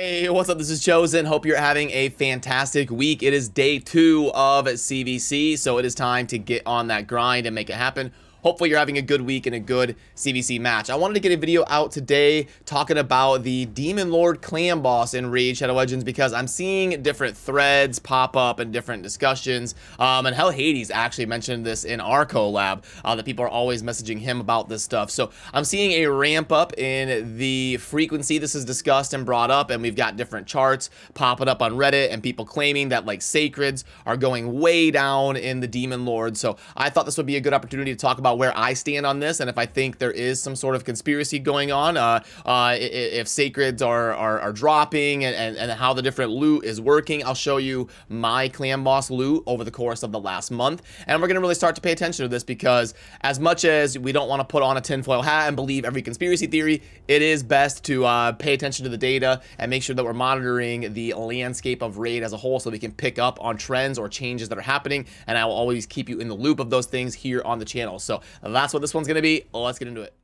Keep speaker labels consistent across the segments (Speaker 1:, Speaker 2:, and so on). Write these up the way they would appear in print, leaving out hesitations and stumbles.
Speaker 1: Hey, what's up? This is Chosen. Hope you're having a fantastic week. It is day 2 of CVC, so it is time to get on that grind and make it happen. Hopefully you're having a good week and a good CVC match. I wanted to get a video out today talking about the Demon Lord Clan Boss in Raid Shadow Legends because I'm seeing different threads pop up and different discussions. And Hell Hades actually mentioned this in our collab, that people are always messaging him about this stuff. So I'm seeing a ramp up in the frequency this is discussed and brought up, and we've got different charts popping up on Reddit and people claiming that like sacreds are going way down in the Demon Lord. So I thought this would be a good opportunity to talk about where I stand on this, and if I think there is some sort of conspiracy going on, if sacreds are dropping, and how the different loot is working. I'll show you my clan boss loot over the course of the last month, and we're gonna really start to pay attention to this because as much as we don't want to put on a tinfoil hat and believe every conspiracy theory, it is best to pay attention to the data and make sure that we're monitoring the landscape of Raid as a whole so we can pick up on trends or changes that are happening, and I will always keep you in the loop of those things here on the channel. So that's what this one's gonna be. Let's get into it.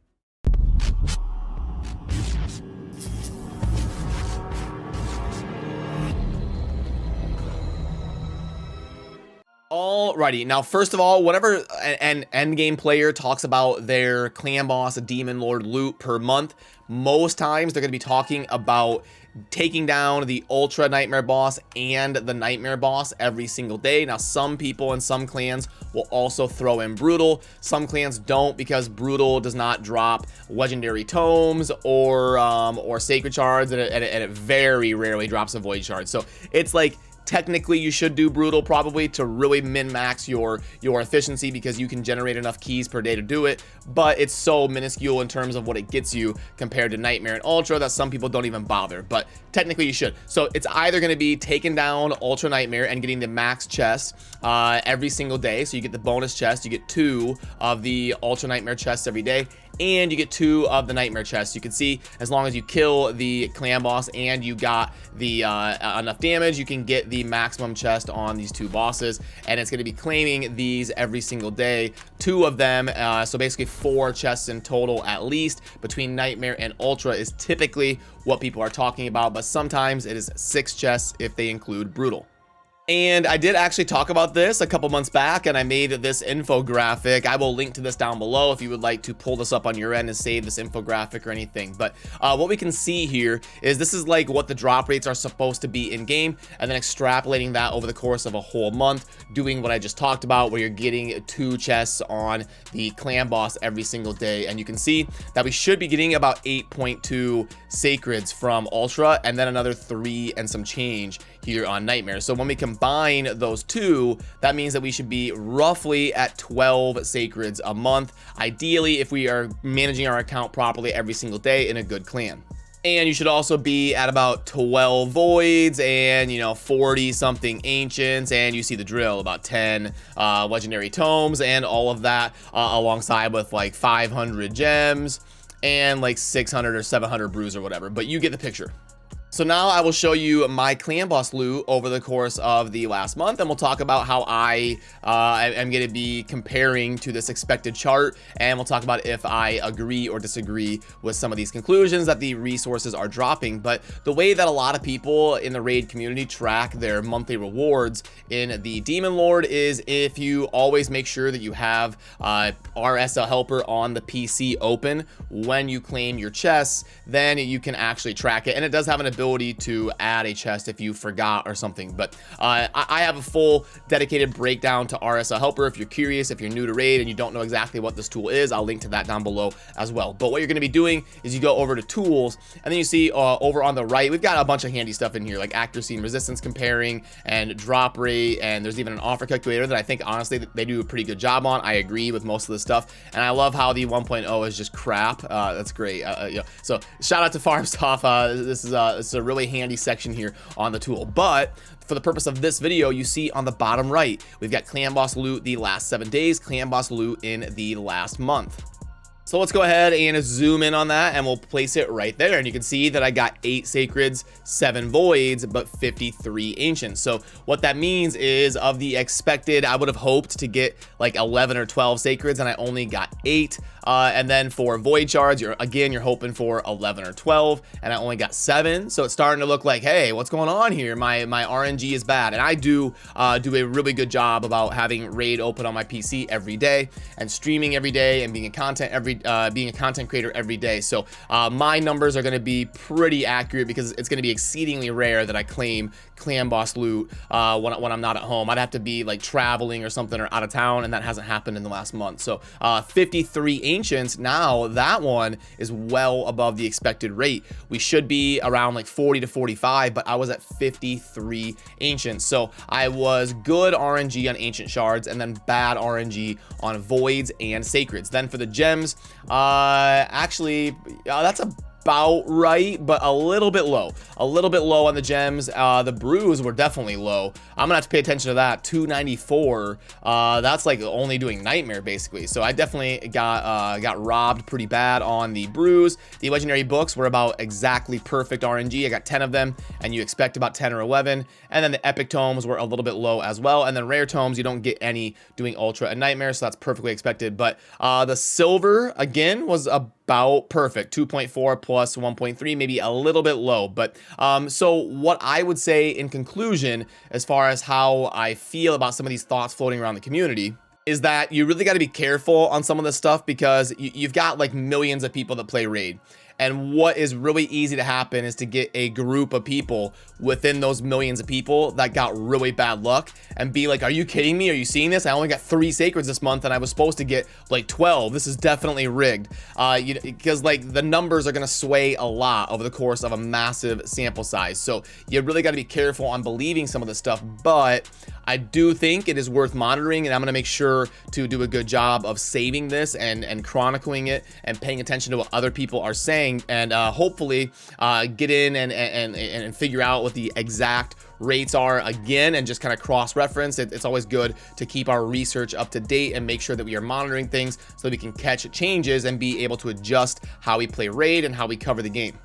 Speaker 1: Alrighty, now first of all, whenever an endgame player talks about their clan boss, a demon lord loot per month, most times they're going to be talking about taking down the ultra nightmare boss and the nightmare boss every single day. Now some people and some clans will also throw in brutal. Some clans don't because brutal does not drop legendary tomes or sacred shards, and it very rarely drops a void shard. So it's like, technically you should do brutal probably to really min-max your efficiency because you can generate enough keys per day to do it, but it's so minuscule in terms of what it gets you compared to nightmare and ultra that some people don't even bother, but technically you should. So it's either going to be taking down ultra nightmare and getting the max chest every single day, so you get the bonus chest, you get 2 of the ultra nightmare chests every day, and you get 2 of the nightmare chests. You can see as long as you kill the clan boss and you got the enough damage, you can get the maximum chest on these 2 bosses, and it's going to be claiming these every single day, 2 of them, so basically 4 chests in total at least between nightmare and ultra is typically what people are talking about, but sometimes it is 6 chests if they include brutal. And I did actually talk about this a couple months back, and I made this infographic. I will link to this down below if you would like to pull this up on your end and save this infographic or anything. But what we can see here is this is like what the drop rates are supposed to be in game, and then extrapolating that over the course of a whole month, doing what I just talked about, where you're getting 2 chests on the clan boss every single day. And you can see that we should be getting about 8.2 sacreds from ultra, and then another 3 and some change here on nightmare. So when we combine those 2, that means that we should be roughly at 12 sacreds a month, ideally if we are managing our account properly every single day in a good clan. And you should also be at about 12 voids and 40 something ancients, and you see the drill, about 10 legendary tomes and all of that, alongside with like 500 gems and like 600 or 700 brews or whatever, but you get the picture. So now I will show you my clan boss loot over the course of the last month, and we'll talk about how I am going to be comparing to this expected chart, and we'll talk about if I agree or disagree with some of these conclusions that the resources are dropping. But the way that a lot of people in the raid community track their monthly rewards in the Demon Lord is if you always make sure that you have RSL Helper on the PC open when you claim your chests, then you can actually track it, and it does have an ability to add a chest if you forgot or something. But I have a full dedicated breakdown to RSL Helper. If you're curious, if you're new to raid and you don't know exactly what this tool is, I'll link to that down below as well. But what you're going to be doing is you go over to tools, and then you see over on the right, we've got a bunch of handy stuff in here like accuracy and resistance comparing and drop rate, and there's even an offer calculator that I think honestly they do a pretty good job on. I agree with most of this stuff, and I love how the 1.0 is just crap. That's great. So shout out to Farm Stuff. This is a really handy section here on the tool. But for the purpose of this video, you see on the bottom right, we've got clan boss loot the last 7 days, clan boss loot in the last month. So let's go ahead and zoom in on that, and we'll place it right there. And you can see that I got 8 Sacreds, 7 Voids, but 53 Ancients. So what that means is, of the expected, I would have hoped to get like 11 or 12 Sacreds, and I only got 8. And then for Void Shards, you're hoping for 11 or 12, and I only got 7. So it's starting to look like, hey, what's going on here? My RNG is bad. And I do a really good job about having Raid open on my PC every day, and streaming every day, and being a content creator every day. So my numbers are going to be pretty accurate, because it's going to be exceedingly rare that I claim clan boss loot when I'm not at home. I'd have to be like traveling or something, or out of town, and that hasn't happened in the last month. So 53 Ancients, now that one is well above the expected rate. We should be around like 40 to 45, but I was at 53 Ancients. So I was good RNG on Ancient Shards, and then bad RNG on Voids and Sacreds. Then for the gems, actually, that's about right, but a little bit low on the gems. The brews were definitely low. I'm gonna have to pay attention to that. 294, that's like only doing Nightmare basically. So I definitely got robbed pretty bad on the brews. The legendary books were about exactly perfect RNG. I got 10 of them, and you expect about 10 or 11. And then the epic tomes were a little bit low as well, and then rare tomes, you don't get any doing ultra and nightmare, so that's perfectly expected. But the silver again was about perfect, 2.4 plus 1.3, maybe a little bit low. But so what I would say in conclusion, as far as how I feel about some of these thoughts floating around the community, is that you really got to be careful on some of this stuff, because you've got like millions of people that play Raid. And what is really easy to happen is to get a group of people within those millions of people that got really bad luck, and be like, are you kidding me? Are you seeing this? I only got 3 Sacreds this month, and I was supposed to get like 12. This is definitely rigged. Because like the numbers are going to sway a lot over the course of a massive sample size. So you really got to be careful on believing some of this stuff. But I do think it is worth monitoring, and I'm going to make sure to do a good job of saving this and chronicling it, and paying attention to what other people are saying, and hopefully get in and figure out what the exact rates are again, and just kind of cross-reference. It's always good to keep our research up to date, and make sure that we are monitoring things so that we can catch changes and be able to adjust how we play Raid and how we cover the game.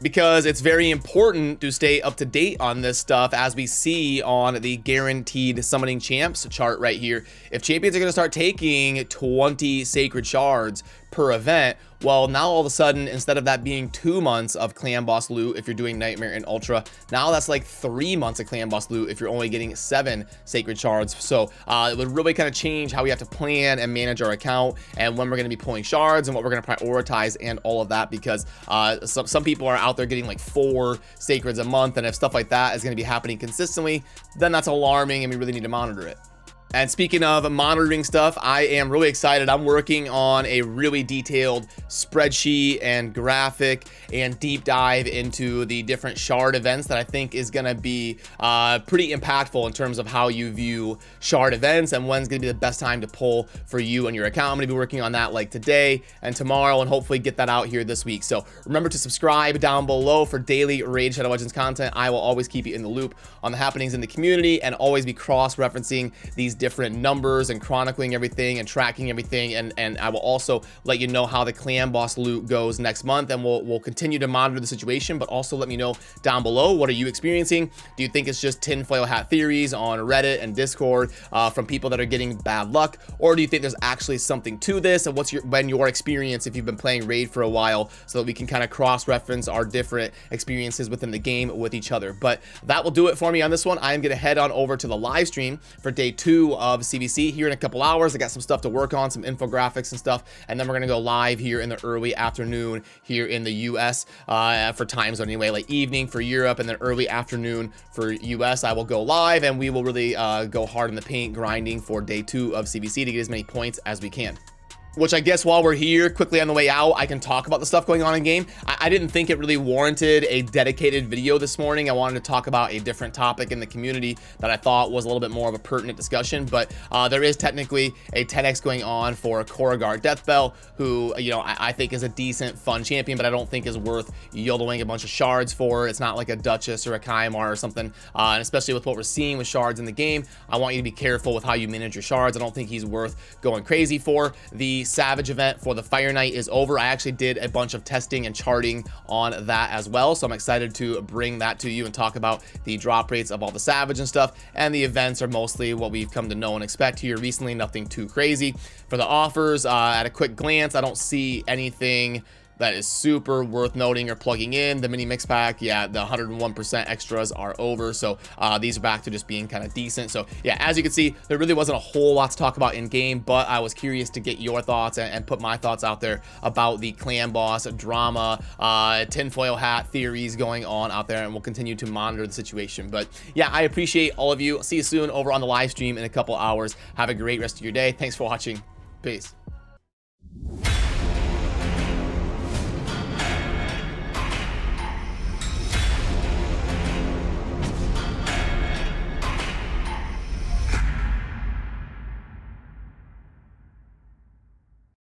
Speaker 1: Because it's very important to stay up to date on this stuff, as we see on the guaranteed summoning champs chart right here. If champions are going to start taking 20 sacred shards per event, well, now all of a sudden, instead of that being 2 months of clan boss loot if you're doing nightmare and ultra, now that's like 3 months of clan boss loot if you're only getting 7 sacred shards. So it would really kind of change how we have to plan and manage our account, and when we're going to be pulling shards, and what we're going to prioritize, and all of that. Because some people are out there getting like 4 sacreds a month, and if stuff like that is going to be happening consistently, then that's alarming, and we really need to monitor it. And speaking of monitoring stuff, I am really excited. I'm working on a really detailed spreadsheet and graphic and deep dive into the different shard events that I think is going to be pretty impactful in terms of how you view shard events, and when's going to be the best time to pull for you and your account. I'm going to be working on that like today and tomorrow, and hopefully get that out here this week. So remember to subscribe down below for daily Raid Shadow Legends content. I will always keep you in the loop on the happenings in the community, and always be cross-referencing these different numbers, and chronicling everything, and tracking everything. And I will also let you know how the clan boss loot goes next month, and we'll continue to monitor the situation. But also let me know down below, what are you experiencing? Do you think it's just tinfoil hat theories on Reddit and Discord from people that are getting bad luck, or do you think there's actually something to this? And what's your experience if you've been playing Raid for a while, so that we can kind of cross-reference our different experiences within the game with each other. But that will do it for me on this one. I am going to head on over to the live stream for day 2 of CVC here in a couple hours. I got some stuff to work on, some infographics and stuff, and then we're gonna go live here in the early afternoon here in the US for time zone anyway, like evening for Europe, and then early afternoon for US. I will go live, and we will really go hard in the paint, grinding for day 2 of CVC to get as many points as we can. Which I guess while we're here, quickly on the way out, I can talk about the stuff going on in game. I didn't think it really warranted a dedicated video this morning. I wanted to talk about a different topic in the community that I thought was a little bit more of a pertinent discussion. But there is technically a 10x going on for CORSAIR Deathbell, who, you know, I think is a decent, fun champion, but I don't think is worth yodeling a bunch of shards for. It's not like a Duchess or a Kaimar or something. And especially with what we're seeing with shards in the game, I want you to be careful with how you manage your shards. I don't think he's worth going crazy for. The the Savage event for the Fire Night is over. I actually did a bunch of testing and charting on that as well, so I'm excited to bring that to you and talk about the drop rates of all the Savage and stuff. And the events are mostly what we've come to know and expect here recently, nothing too crazy. For the offers, at a quick glance, I don't see anything that is super worth noting or plugging in. The mini mix pack, yeah, the 101% extras are over, so these are back to just being kind of decent. So yeah, as you can see, there really wasn't a whole lot to talk about in game, but I was curious to get your thoughts and put my thoughts out there about the clan boss drama, tinfoil hat theories going on out there, and we'll continue to monitor the situation. But yeah, I appreciate all of you. See you soon over on the live stream in a couple hours. Have a great rest of your day. Thanks for watching. Peace.